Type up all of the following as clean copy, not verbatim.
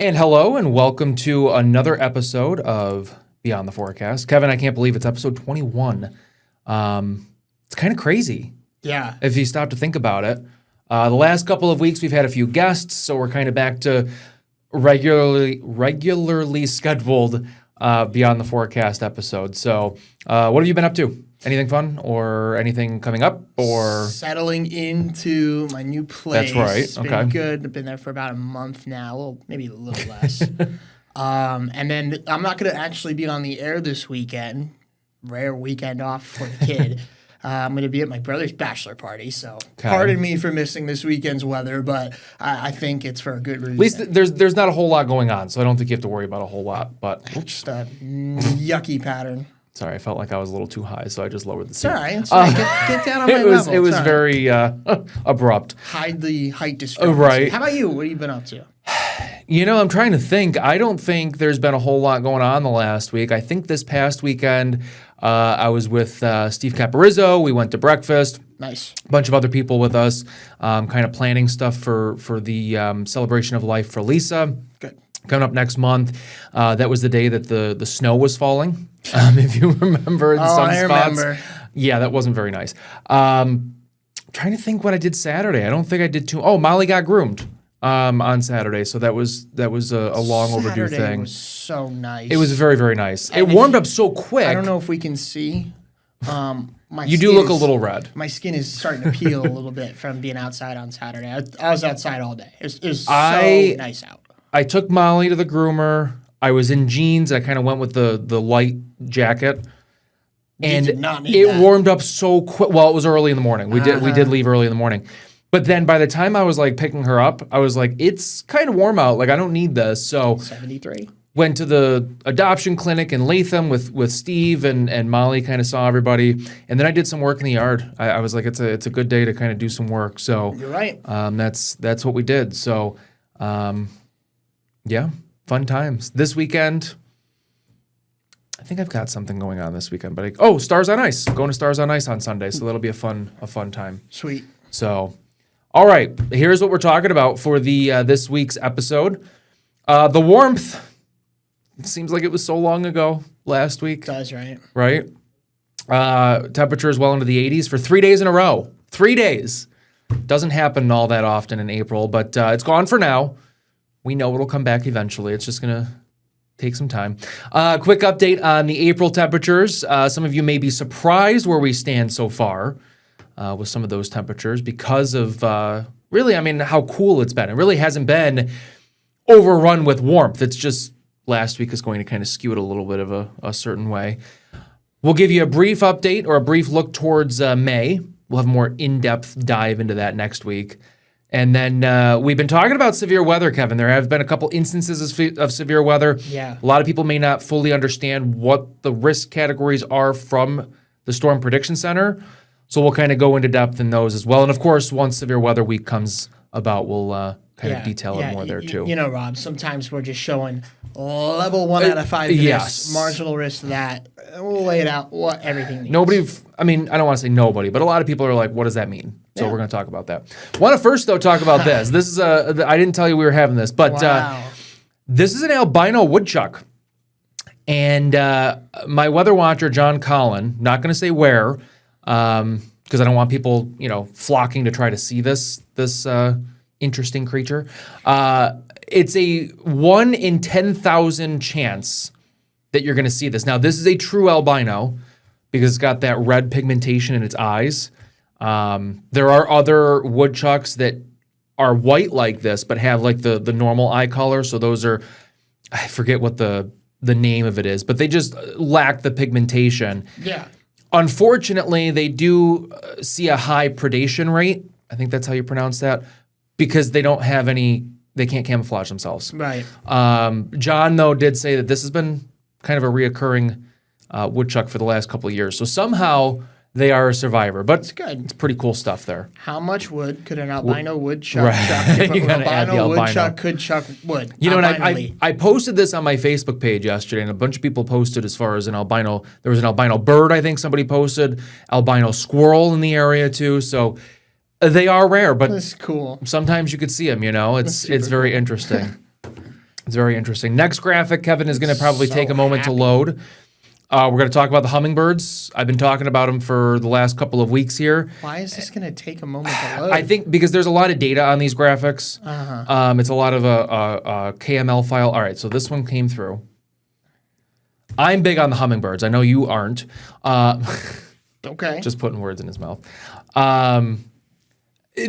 And hello, and welcome to another episode of Beyond the Forecast. Kevin, I can't believe it's episode 21. It's kind of crazy. Yeah. If you stop to think about it. The last couple of weeks, we've had a few guests, so we're kind of back to regularly scheduled Beyond the Forecast episodes. So what have you been up to? Anything fun or anything coming up or Settling into my new place. That's right. It's been good. I've been there for about a month now, maybe a little less. And then I'm not going to actually be on the air this weekend. Rare weekend off for the kid. I'm going to be at my brother's bachelor party, so pardon me for missing this weekend's weather, but I think it's for a good reason. At least there's not a whole lot going on, so I don't think you have to worry about a whole lot. But just a yucky pattern. Sorry, I felt like I was a little too high, so I just lowered the seat. It's all right. It's all right. Get down on my level. It was very abrupt. Hide the height discrepancy. Right. How about you? What have you been up to? You know, I'm trying to think. I don't think there's been a whole lot going on the last week. I think this past weekend I was with Steve Caparizzo. We went to breakfast. Nice. A bunch of other people with us, kind of planning stuff for the celebration of life for Lisa. Good. Coming up next month. That was the day that the snow was falling, if you remember in some I spots. remember. Yeah, that wasn't very nice. Trying to think what I did Saturday. I don't think I did too. Oh, Molly got groomed on Saturday, so that was a long overdue Saturday thing. Was so nice. It was very, very nice. It warmed up so quick. I don't know if we can see. You do look a little red. My skin is starting to peel a little bit from being outside on Saturday. I was outside all day. It was so nice out. I took Molly to the groomer. I was in jeans. I kind of went with the light jacket. And did not need that. Warmed up so quick. Well, it was early in the morning. We did leave early in the morning. But then by the time I was like picking her up, I was like, it's kind of warm out. Like I don't need this. So 73. Went to the adoption clinic in Latham with Steve and Molly, kind of saw everybody. And then I did some work in the yard. I was like, it's a good day to kind of do some work. So You're right. That's what we did. So yeah, fun times. This weekend, I think I've got something going on this weekend. But Stars on Ice. Going to Stars on Ice on Sunday. So that'll be a fun time. Sweet. So, all right. Here's what we're talking about for the this week's episode. The warmth. It seems like it was so long ago last week. Does, right? Right? Temperatures well into the 80s for 3 days in a row. 3 days. Doesn't happen all that often in April, but it's gone for now. We know it'll come back eventually. It's just going to take some time. Quick update on the April temperatures. Some of you may be surprised where we stand so far with some of those temperatures because of really, how cool it's been. It really hasn't been overrun with warmth. It's just last week is going to kind of skew it a little bit of a certain way. We'll give you a brief update or a brief look towards May. We'll have a more in-depth dive into that next week. And then we've been talking about severe weather, Kevin. There have been a couple instances of severe weather. Yeah. A lot of people may not fully understand what the risk categories are from the Storm Prediction Center. So we'll kind of go into depth in those as well. And of course, once severe weather week comes about, we'll kind of detail it more there too. You know, Rob, sometimes we're just showing level 1 out of 5 this, marginal risk that. We'll lay it out what everything means. I don't want to say nobody, but a lot of people are like, what does that mean? So we're going to talk about that. Want to first, though, talk about this. This is I didn't tell you we were having this, but this is an albino woodchuck. And my weather watcher, John Collin, not going to say where, because I don't want people, flocking to try to see this interesting creature. It's a 1 in 10,000 chance that you're going to see this. Now, this is a true albino because it's got that red pigmentation in its eyes. There are other woodchucks that are white like this, but have like the normal eye color. So those are, I forget what the name of it is, but they just lack the pigmentation. Yeah. Unfortunately, they do see a high predation rate. I think that's how you pronounce that, because they don't have they can't camouflage themselves. Right. John, though, did say that this has been kind of a reoccurring woodchuck for the last couple of years. So somehow they are a survivor. But it's good. It's pretty cool stuff there. How much wood could an albino woodchuck chuck? If You gotta add the albino. Woodchuck could chuck wood. You know, and I posted this on my Facebook page yesterday, and a bunch of people posted as far as an albino. There was an albino bird, I think somebody posted, albino squirrel in the area too. So they are rare, but that's cool. Sometimes you could see them, It's very interesting. It's very interesting. Next graphic, Kevin, is going to probably take a moment to load. We're going to talk about the hummingbirds. I've been talking about them for the last couple of weeks here. Why is this going to take a moment to load? I think because there's a lot of data on these graphics. It's a lot of a KML file. All right, so this one came through. I'm big on the hummingbirds. I know you aren't. Okay. Just putting words in his mouth.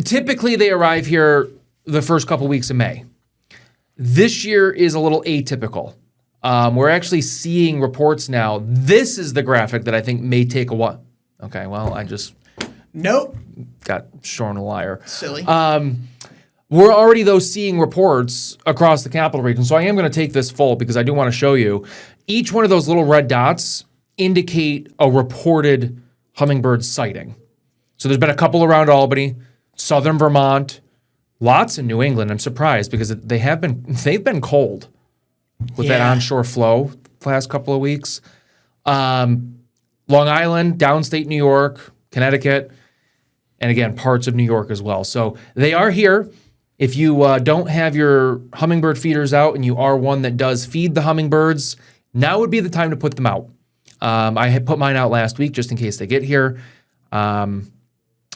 Typically, they arrive here the first couple weeks of May. This year is a little atypical. We're actually seeing reports now. This is the graphic that I think may take a while. Okay, well, I just got shown a liar. Silly. We're already, though, seeing reports across the capital region. So I am going to take this full because I do want to show you. Each one of those little red dots indicate a reported hummingbird sighting. So there's been a couple around Albany, southern Vermont, lots in New England. I'm surprised because they've been cold with that onshore flow the last couple of weeks. Long Island, downstate New York, Connecticut, and again, parts of New York as well. So they are here. If you don't have your hummingbird feeders out and you are one that does feed the hummingbirds, now would be the time to put them out. I had put mine out last week just in case they get here.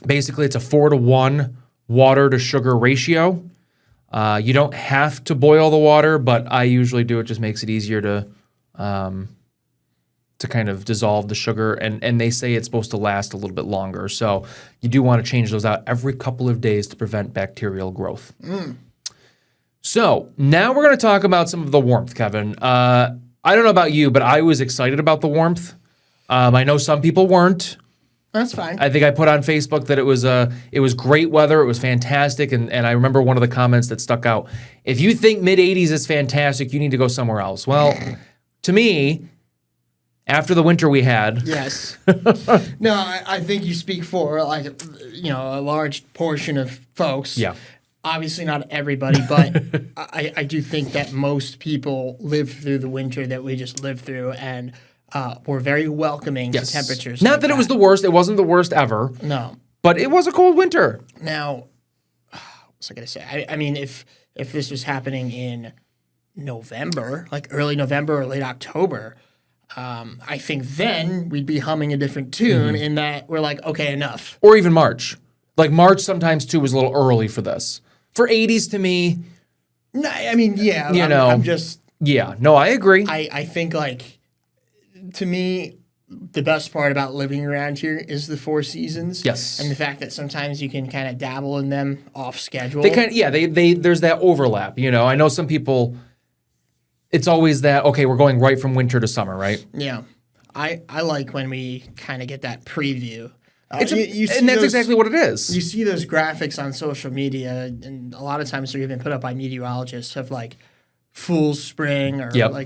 Basically, it's a 4-to-1 water to sugar ratio. You don't have to boil the water, but I usually do. It just makes it easier to kind of dissolve the sugar. And they say it's supposed to last a little bit longer. So you do want to change those out every couple of days to prevent bacterial growth. So now we're going to talk about some of the warmth, Kevin. I don't know about you, but I was excited about the warmth. I know some people weren't. That's fine. I think I put on Facebook that it was great weather. It was fantastic. And I remember one of the comments that stuck out. If you think mid-80s is fantastic, you need to go somewhere else. Well, to me, after the winter we had. Yes. No, I think you speak for a large portion of folks. Yeah. Obviously not everybody, but I do think that most people lived through the winter that we just lived through and were very welcoming to temperatures. Not that it was the worst. It wasn't the worst ever. No. But it was a cold winter. Now, what was I going to say? I mean, if this was happening in November, like early November or late October, I think then we'd be humming a different tune in that we're like, okay, enough. Or even March. Like March sometimes too was a little early for this. For 80s to me. No, I mean, yeah. I'm just. Yeah, no, I agree. I think to me, the best part about living around here is the 4 seasons. Yes. And the fact that sometimes you can kind of dabble in them off schedule. There's that overlap, I know some people, it's always that, okay, we're going right from winter to summer, right? Yeah. I like when we kind of get that preview. And that's exactly what it is. You see those graphics on social media, and a lot of times they're even put up by meteorologists of full spring or I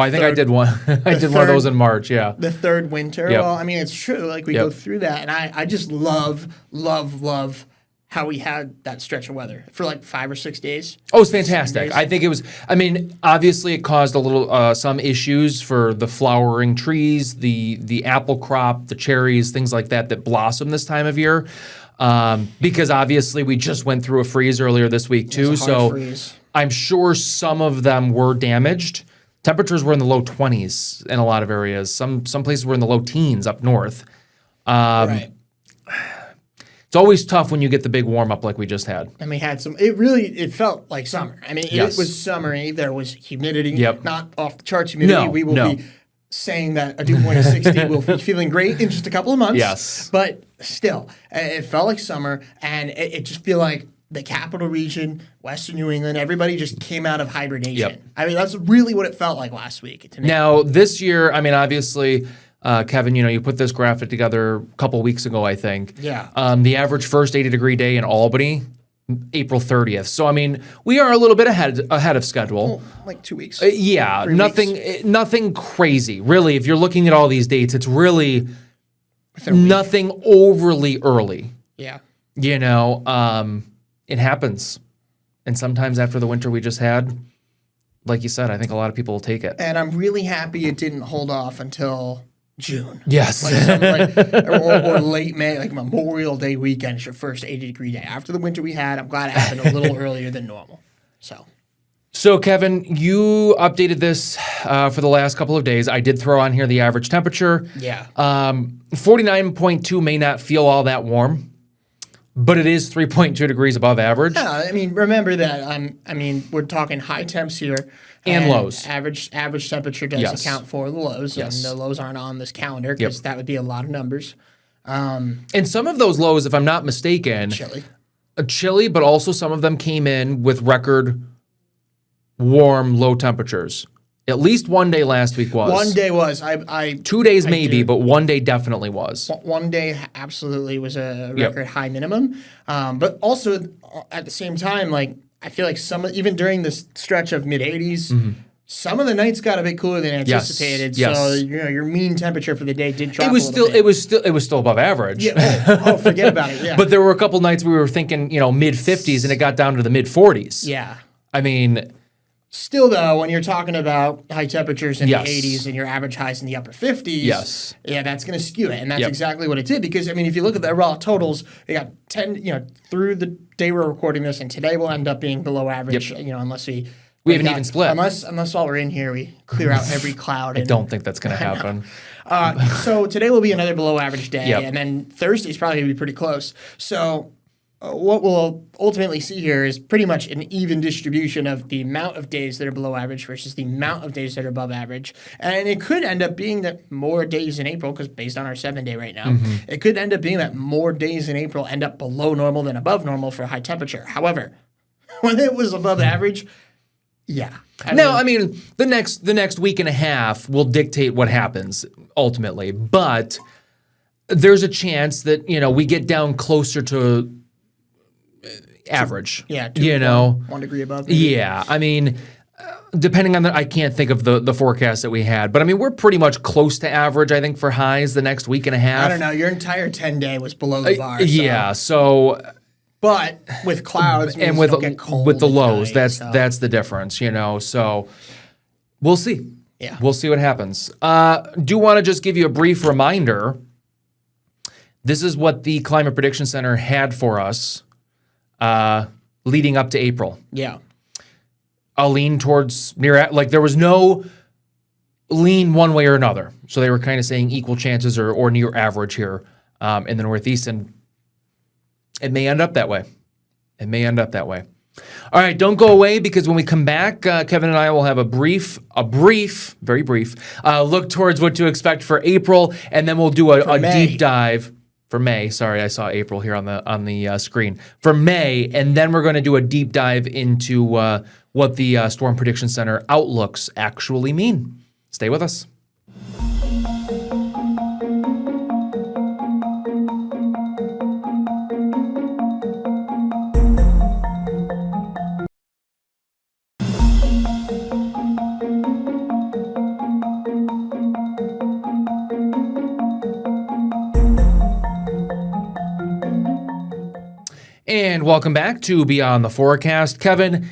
think I did one. I did one of those in March. Yeah, the third winter. Yep. Well, I mean, it's true. We go through that, and I just love how we had that stretch of weather for 5 or 6 days. Oh, it was fantastic. I think it was. I mean, obviously, it caused a little some issues for the flowering trees, the apple crop, the cherries, things like that blossom this time of year. Because obviously, we just went through a freeze earlier this week too. Freeze. I'm sure some of them were damaged. Temperatures were in the low 20s in a lot of areas. Some places were in the low teens up north. Right. It's always tough when you get the big warm up like we just had. And we had it felt like summer. I mean, it was summery. There was humidity, not off the charts humidity. We will be saying that a dew point of 60 will be feeling great in just a couple of months. Yes. But still, it felt like summer, and it just feel like the capital region, Western New England, everybody just came out of hibernation. Yep. I mean, that's really what it felt like last week to me. Now, this year, I mean, obviously, Kevin, you put this graphic together a couple weeks ago, I think. Yeah. The average first 80-degree day in Albany, April 30th. So, I mean, we are a little bit ahead of schedule. Well, 2 weeks. 3 weeks. Nothing crazy. Really, if you're looking at all these dates, it's really nothing overly early. Yeah. It happens. And sometimes after the winter we just had, like you said, I think a lot of people will take it. And I'm really happy it didn't hold off until June. Yes. Or late May, like Memorial Day weekend is your first 80-degree day. After the winter we had, I'm glad it happened a little earlier than normal. So. So, Kevin, you updated this for the last couple of days. I did throw on here the average temperature. Yeah. 49.2 may not feel all that warm, but it is 3.2 degrees above average. Yeah, I mean, remember that. We're talking high temps here. And lows. Average temperature does account for the lows, and the lows aren't on this calendar because that would be a lot of numbers. And some of those lows, if I'm not mistaken, chilly, but also some of them came in with record warm, low temperatures. At least one day last week was. One day was. 2 days maybe, but one day definitely was. One day absolutely was a record high minimum. But also at the same time, like I feel like even during this stretch of mid 80s, some of the nights got a bit cooler than anticipated. Yes. So your mean temperature for the day did drop. It was still above average. Yeah. Forget about it. Yeah. But there were a couple nights we were thinking, mid 50s, and it got down to the mid 40s. Yeah. I mean. Still, though, when you're talking about high temperatures in the 80s and your average highs in the upper 50s, that's going to skew it. And that's exactly what it did. Because, I mean, if you look at the raw totals, they got 10, through the day we're recording this, and today will end up being below average, unless we have an even split. Unless while we're in here, we clear out every cloud. I don't think that's going to happen. So today will be another below average day. And then Thursday's probably going to be pretty close. So what we'll ultimately see here is pretty much an even distribution of the amount of days that are below average versus the amount of days that are above average. And it could end up being that more days in April, because based on our 7-day right now, it could end up being that more days in April end up below normal than above normal for high temperature. However, when it was above average, I mean, the next week and a half will dictate what happens ultimately. But there's a chance that, we get down closer to average. 1 degree above. Maybe. Yeah, I mean, depending on I can't think of the forecast that we had, but I mean, we're pretty much close to average, I think, for highs the next week and a half. I don't know. Your entire 10-day was below the bar. So. But with clouds and with the lows, that's the difference, So we'll see. Yeah, we'll see what happens. Do want to just give you a brief reminder. This is what the Climate Prediction Center had for us leading up to April. Yeah, a lean towards there was no lean one way or another. So they were kind of saying equal chances or near average here in the Northeast, and it may end up that way. All right, don't go away, because when we come back, Kevin and I will have a very brief look towards what to expect for April, and then we'll do a deep dive for May. Sorry, I saw April here on the screen for May, and then we're going to do a deep dive into what the Storm Prediction Center outlooks actually mean. Stay with us. And welcome back to Beyond the Forecast. Kevin,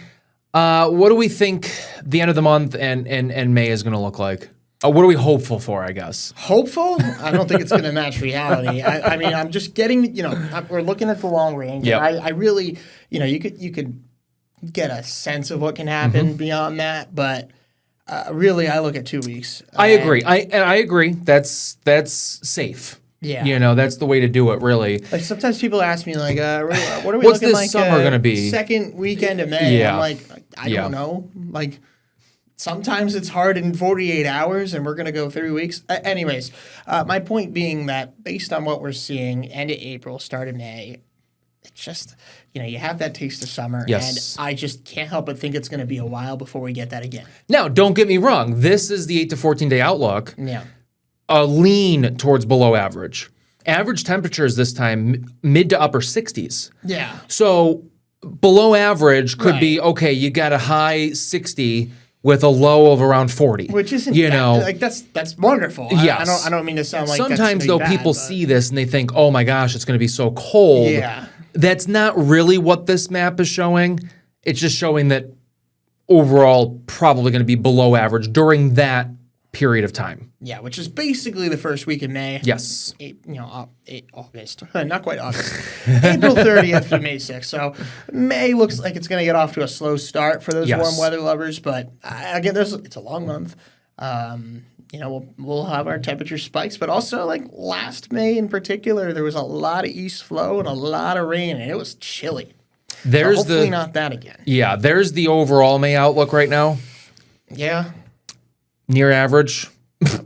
what do we think the end of the month and May is going to look like? What are we hopeful for, I guess? Hopeful? I don't think it's going to match reality. I mean, I'm just getting, we're looking at the long range. Yep. I really, you could get a sense of what can happen beyond that, but really, I look at 2 weeks. I agree. I agree. That's safe. Yeah. That's the way to do it, really. Like sometimes people ask me, like, what are we What's looking this like summer going to be? Second weekend of May. Yeah. I'm like, I don't know. Like, sometimes it's hard in 48 hours, and we're going to go 3 weeks. Anyways, my point being that based on what we're seeing, end of April, start of May, it's just, you have that taste of summer. Yes. And I just can't help but think it's going to be a while before we get that again. Now, don't get me wrong. This is the 8 to 14-day outlook. Yeah. A lean towards below average. Average temperatures this time, mid to upper 60s. Yeah. So below average could be, okay, you got a high 60 with a low of around 40. Which isn't bad. Like that's wonderful. Yes. I don't mean to sound like sometimes that's though bad, people see this and they think, oh my gosh, it's going to be so cold. Yeah. That's not really what this map is showing. It's just showing that overall probably going to be below average during that period of time. Yeah, which is basically the first week in May. Yes. August. Not quite August. April 30th through May 6th. So May looks like it's going to get off to a slow start for those warm weather lovers. But again, it's a long month. We'll have our temperature spikes. But also, like last May in particular, there was a lot of east flow and a lot of rain, and it was chilly. There's so hopefully not that again. Yeah, there's the overall May outlook right now. Yeah. Near average.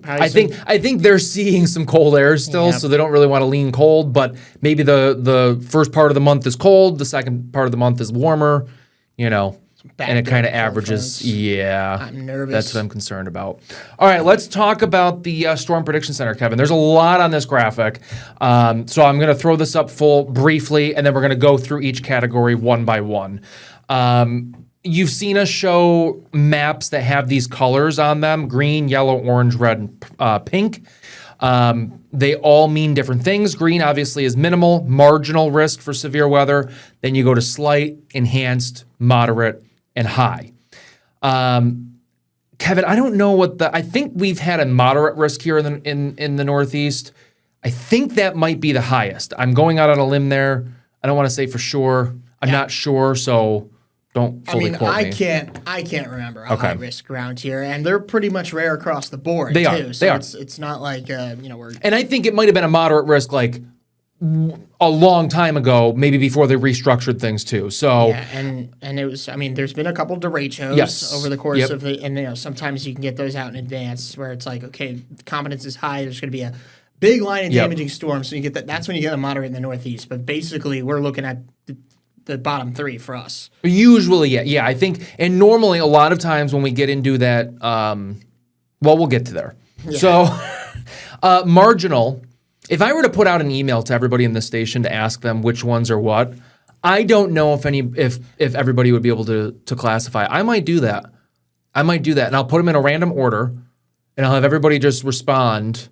I think they're seeing some cold air still, so they don't really want to lean cold. But maybe the first part of the month is cold, the second part of the month is warmer, and it kind of averages. Fronts. Yeah, I'm nervous. That's what I'm concerned about. All right, let's talk about the Storm Prediction Center, Kevin. There's a lot on this graphic, so I'm going to throw this up full briefly, and then we're going to go through each category one by one. You've seen us show maps that have these colors on them: green, yellow, orange, red, and pink. They all mean different things. Green obviously is minimal, marginal risk for severe weather. Then you go to slight, enhanced, moderate, and high. Kevin, I don't know I think we've had a moderate risk here in the Northeast. I think that might be the highest. I'm going out on a limb there. I don't want to say for sure. I'm not sure, so don't fully quote me. I can't remember a high risk around here, and they're pretty much rare across the board. They too. are. So they are. It's not like we're. And I think it might have been a moderate risk, like a long time ago, maybe before they restructured things too. So and it was. I mean, there's been a couple derechos over the course of the, and sometimes you can get those out in advance where it's like, okay, the confidence is high. There's going to be a big line of damaging storms, so you get that. That's when you get a moderate in the Northeast. But basically, we're looking at the bottom three for us. Usually, yeah. I think, and normally a lot of times when we get into that, we'll get to there. Yeah. So, marginal. If I were to put out an email to everybody in this station to ask them which ones are what, I don't know if everybody would be able to classify. I might do that, and I'll put them in a random order, and I'll have everybody just respond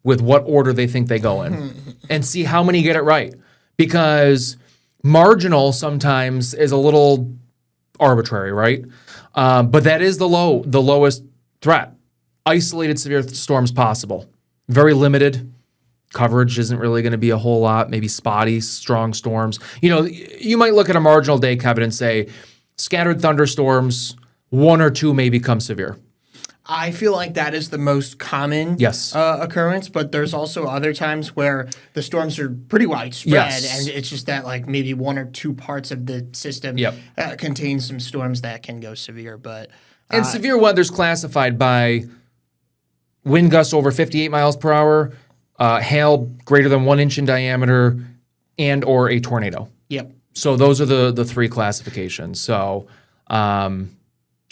with what order they think they go in, and see how many get it right, because marginal sometimes is a little arbitrary, right? But that is the lowest threat. Isolated severe storms possible. Very limited. Coverage isn't really going to be a whole lot. Maybe spotty, strong storms. You might look at a marginal day, Kevin, and say, scattered thunderstorms, one or two may become severe. I feel like that is the most common occurrence, but there's also other times where the storms are pretty widespread, and it's just that like maybe one or two parts of the system contain some storms that can go severe. And severe weather is classified by wind gusts over 58 miles per hour, hail greater than 1 inch in diameter, and or a tornado. Yep. So those are the three classifications. So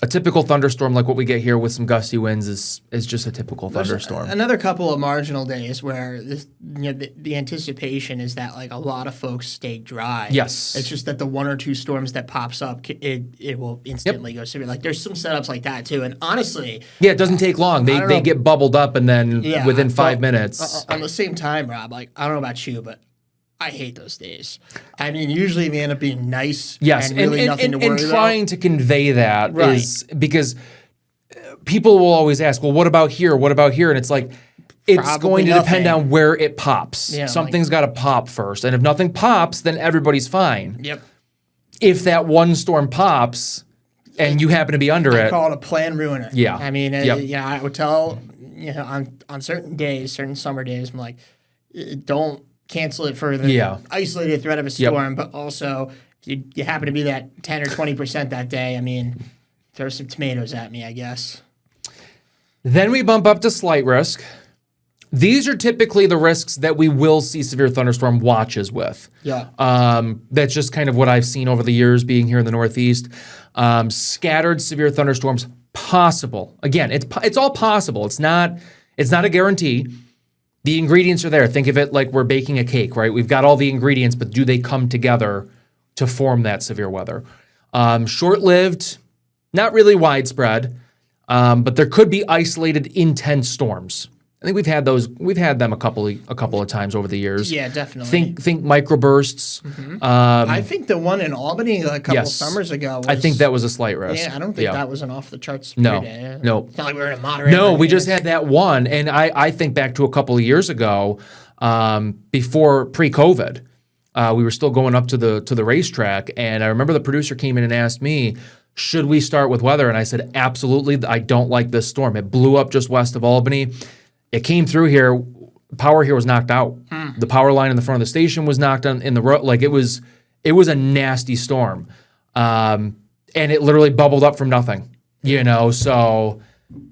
a typical thunderstorm like what we get here with some gusty winds is just a typical thunderstorm. Another couple of marginal days where the anticipation is that like a lot of folks stay dry. Yes. It's just that the one or two storms that pops up, it will instantly go severe. Like there's some setups like that too. And honestly, it doesn't take long. They get bubbled up and then within 5 minutes. On the same time, Rob, like I don't know about you, but I hate those days. I mean, usually they end up being nice. Yes, and really nothing to worry about. And trying to convey that is because people will always ask, well, what about here? What about here? And it's like, it's Probably going to depend nothing. on where it pops. Yeah, Something's got to pop first. And if nothing pops, then everybody's fine. Yep. If that one storm pops and you happen to be under it. I call it a plan ruiner. Yeah. I mean, I would tell, on certain days, certain summer days, I'm like, don't cancel it for the isolated threat of a storm, but also if you happen to be that 10 or 20% that day, I mean, throw some tomatoes at me, I guess. Then we bump up to slight risk. These are typically the risks that we will see severe thunderstorm watches with. Yeah. That's just kind of what I've seen over the years being here in the Northeast. Scattered severe thunderstorms possible. Again, it's all possible. It's not a guarantee. The ingredients are there. Think of it like we're baking a cake, right? We've got all the ingredients, but do they come together to form that severe weather? Short-lived, not really widespread, but there could be isolated intense storms. I think we've had those. We've had them a couple of times over the years. Yeah, definitely. Think microbursts. I think the one in Albany a couple summers ago. I think that was a slight risk. Yeah, I don't think that was an off the charts. No, no. It's not like we were in a moderate. No, we just had that one, and I think back to a couple of years ago, before pre-COVID. We were still going up to the racetrack, and I remember the producer came in and asked me, should we start with weather? And I said, absolutely. I don't like this storm. It blew up just west of Albany. It came through here. Power here was knocked out. The power line in the front of the station was knocked on in the road. Like it was a nasty storm, and it literally bubbled up from nothing. So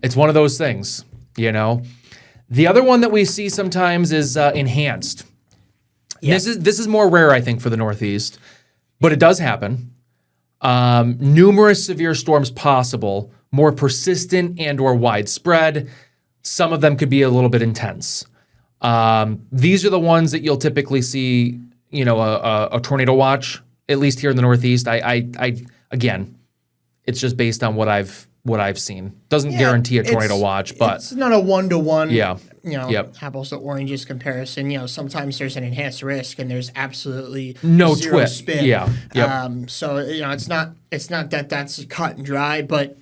it's one of those things. The other one that we see sometimes is enhanced. Yep. This is more rare, I think, for the Northeast, but it does happen. Numerous severe storms possible, more persistent and or widespread. Some of them could be a little bit intense. These are the ones that you'll typically see, a tornado watch, at least here in the Northeast. I again, it's just based on what I've seen. Doesn't guarantee a tornado watch, but it's not a 1-to-1. Yeah. Apples to oranges comparison. Sometimes there's an enhanced risk and there's absolutely no zero twist. spin. Yeah. Yep. So it's not that that's cut and dry, but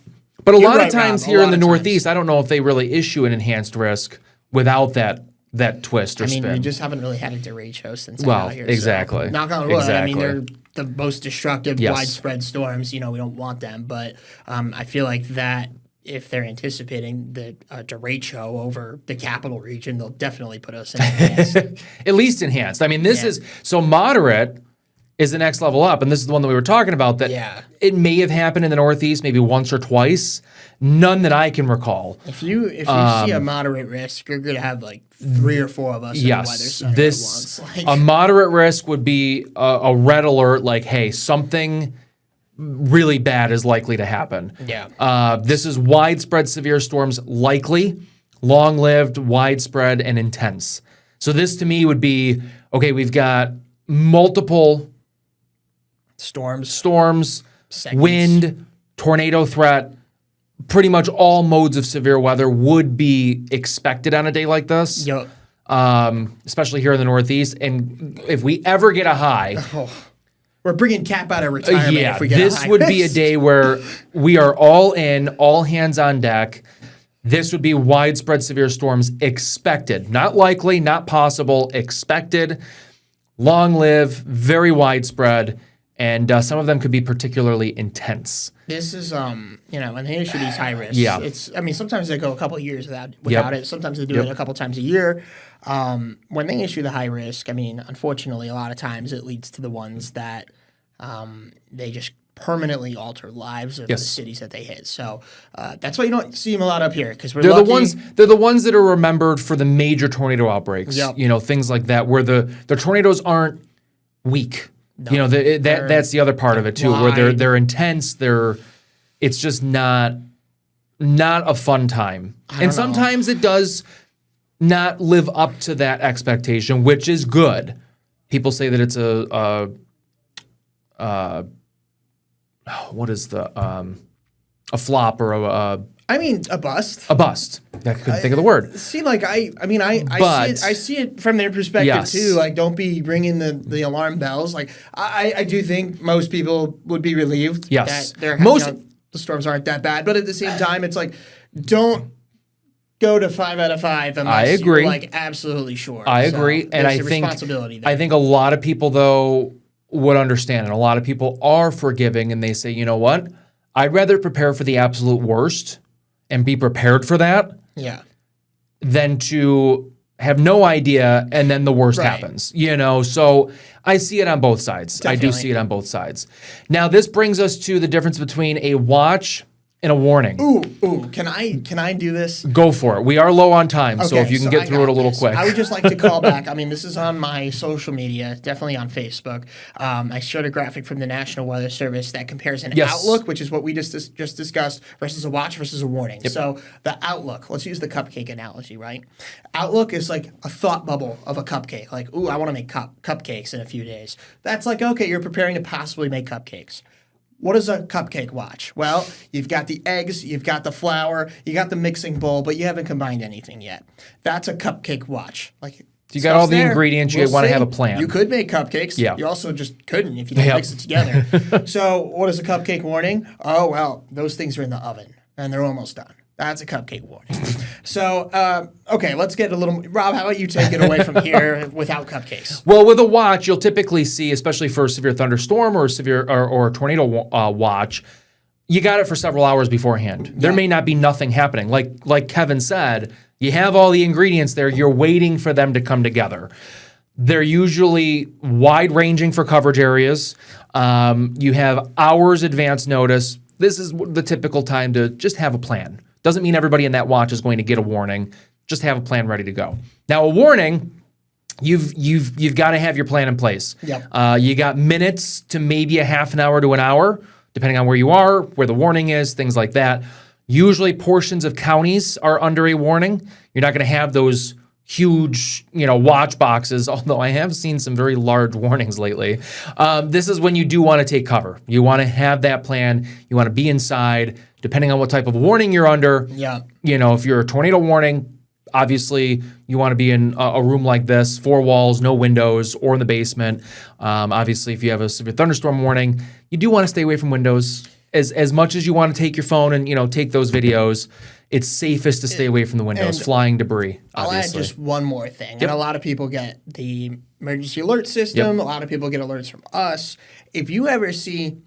a lot of times here in the Northeast, I don't know if they really issue an enhanced risk without that twist or spin. We just haven't really had a derecho since I got here. Exactly. So, knock on wood. Exactly. They're the most destructive, widespread storms. We don't want them, but I feel like that if they're anticipating the derecho over the capital region, they'll definitely put us in enhanced. At least enhanced. I mean, this is so moderate is the next level up, and this is the one that we were talking about. That it may have happened in the Northeast maybe once or twice. None that I can recall. If you see a moderate risk, you're going to have like 3 or 4 of us in the weather center at once. A moderate risk would be a red alert, like, hey, something really bad is likely to happen. Yeah. This is widespread severe storms likely, long-lived, widespread, and intense. So this to me would be, okay, we've got multiple storms, seconds. Wind, tornado threat. Pretty much all modes of severe weather would be expected on a day like this. Yep. Especially here in the Northeast. And if we ever get a high... We're bringing Cap out of retirement if we get this a high. Would be a day where we are all in, all hands on deck. This would be widespread severe storms expected. Not likely, not possible, expected. Long-lived, very widespread, and some of them could be particularly intense. This is, when they issue these high risks, sometimes they go a couple of years without it. Sometimes they do it a couple times a year. When they issue the high risk, unfortunately, a lot of times it leads to the ones that they just permanently alter lives of the cities that they hit. So that's why you don't see them a lot up here because they're lucky. They're the ones that are remembered for the major tornado outbreaks. Yep. Things like that where the tornadoes aren't weak. No, that's the other part of it too, where they're intense. It's just not a fun time, and sometimes it does not live up to that expectation, which is good. People say that it's a flop or a bust. A bust. I couldn't think of the word. See, I see it from their perspective too. Like, don't be ringing the alarm bells. Like, I do think most people would be relieved that the storms aren't that bad. But at the same time, it's like, don't go to 5 out of 5 unless you're like absolutely sure. I agree, and I think a lot of people though would understand, and a lot of people are forgiving, and they say, you know what, I'd rather prepare for the absolute worst and be prepared for that, than to have no idea and then the worst happens. So I see it on both sides. Definitely. I do see it on both sides. Now this brings us to the difference between a watch and a warning. Ooh! Can I do this? Go for it. We are low on time, so if you can get through it a little quick. I would just like to call back. This is on my social media, definitely on Facebook. I showed a graphic from the National Weather Service that compares an outlook, which is what we just discussed, versus a watch versus a warning. Yep. So the outlook, let's use the cupcake analogy, right? Outlook is like a thought bubble of a cupcake. Like, I want to make cupcakes in a few days. That's like, okay, you're preparing to possibly make cupcakes. What is a cupcake watch? Well, you've got the eggs, you've got the flour, you got the mixing bowl, but you haven't combined anything yet. That's a cupcake watch. Like, you got all the ingredients. You want to have a plan. You could make cupcakes. Yeah. You also just couldn't if you didn't mix it together. So what is a cupcake warning? Oh, well, those things are in the oven, and they're almost done. That's a cupcake warning. So, okay, let's get a little... Rob, how about you take it away from here without cupcakes? Well, with a watch, you'll typically see, especially for a severe thunderstorm or a severe or a tornado watch, you got it for several hours beforehand. There may not be nothing happening. Like Kevin said, you have all the ingredients there. You're waiting for them to come together. They're usually wide-ranging for coverage areas. You have hours advance notice. This is the typical time to just have a plan. Doesn't mean everybody in that watch is going to get a warning. Just have a plan ready to go. Now, a warning, you've got to have your plan in place. Yep. You got minutes to maybe a half an hour to an hour, depending on where you are, where the warning is, things like that. Usually, portions of counties are under a warning. You're not going to have those huge, watch boxes, although I have seen some very large warnings lately. This is when you do want to take cover. You want to have that plan. You want to be inside, depending on what type of warning you're under. Yeah. If you're a tornado warning, obviously you want to be in a room like this, 4 walls, no windows, or in the basement. Obviously, if you have a severe thunderstorm warning, you do want to stay away from windows. As much as you want to take your phone and take those videos, it's safest to stay away from the windows, flying debris, obviously. I'll add just one more thing. And a lot of people get the emergency alert system. A lot of people get alerts from us. If you ever see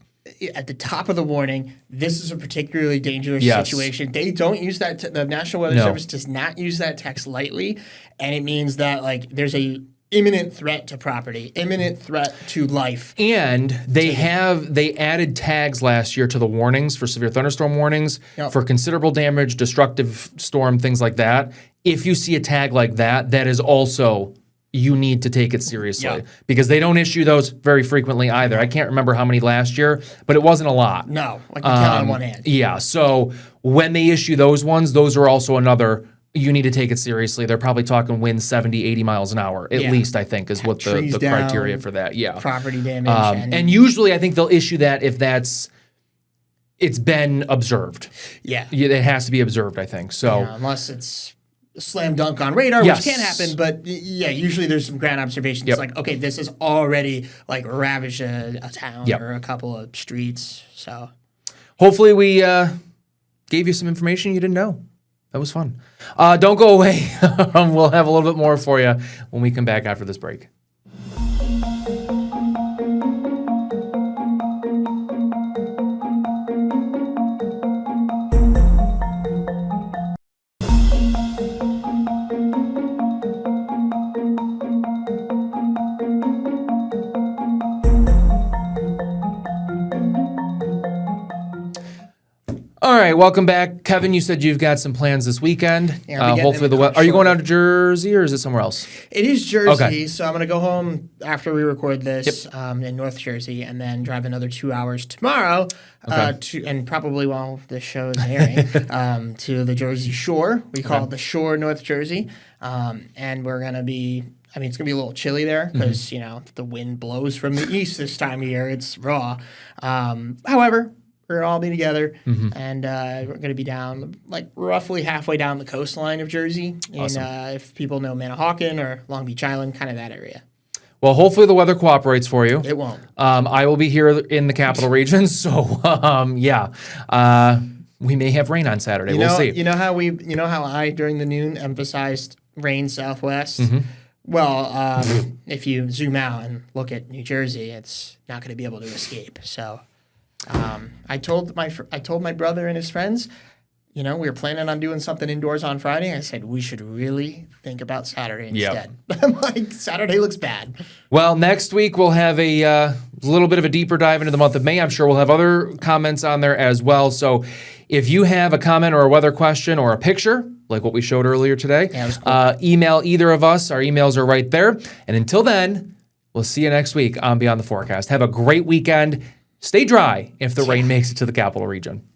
at the top of the warning, this is a particularly dangerous situation, they don't use that. The National Weather Service does not use that text lightly. And it means that there's a imminent threat to property, imminent threat to life. And they added tags last year to the warnings for severe thunderstorm warnings, for considerable damage, destructive storm, things like that. If you see a tag like that, that is also, you need to take it seriously because they don't issue those very frequently either. I can't remember how many last year, but it wasn't a lot. No, like you count on one hand. Yeah, so when they issue those ones, those are also another... You need to take it seriously. They're probably talking winds 70, 80 miles an hour, at least, I think, is what the criteria for that. Yeah. Property damage. And usually I think they'll issue that if it's been observed. Yeah. It has to be observed, I think. So unless it's a slam dunk on radar, which can happen, but usually there's some ground observations. It's like, okay, this has already ravaged a town or a couple of streets. So hopefully we gave you some information you didn't know. That was fun. Don't go away. We'll have a little bit more for you when we come back after this break. All right, welcome back. Kevin, you said you've got some plans this weekend. Yeah, hopefully are you going down to Jersey or is it somewhere else? It is Jersey, so I'm going to go home after we record this in North Jersey and then drive another 2 hours tomorrow and probably while this show is airing to the Jersey Shore. We call it the Shore, North Jersey. And we're going to be... it's going to be a little chilly there because, the wind blows from the east this time of year. It's raw. However... We're going to all be together, and we're going to be down, roughly halfway down the coastline of Jersey. Awesome. And if people know Manahawkin or Long Beach Island, kind of that area. Well, hopefully the weather cooperates for you. It won't. I will be here in the capital region, so we may have rain on Saturday. We'll see. You know how I during the noon emphasized rain southwest. Well, if you zoom out and look at New Jersey, it's not going to be able to escape. So. I told my brother and his friends, we were planning on doing something indoors on Friday. I said we should really think about Saturday instead. I'm like, Saturday looks bad. Well, next week we'll have a little bit of a deeper dive into the month of May. I'm sure we'll have other comments on there as well. So if you have a comment or a weather question or a picture, like what we showed earlier today, email either of us. Our emails are right there. And until then, we'll see you next week on Beyond the Forecast. Have a great weekend. Stay dry if the rain makes it to the capital region.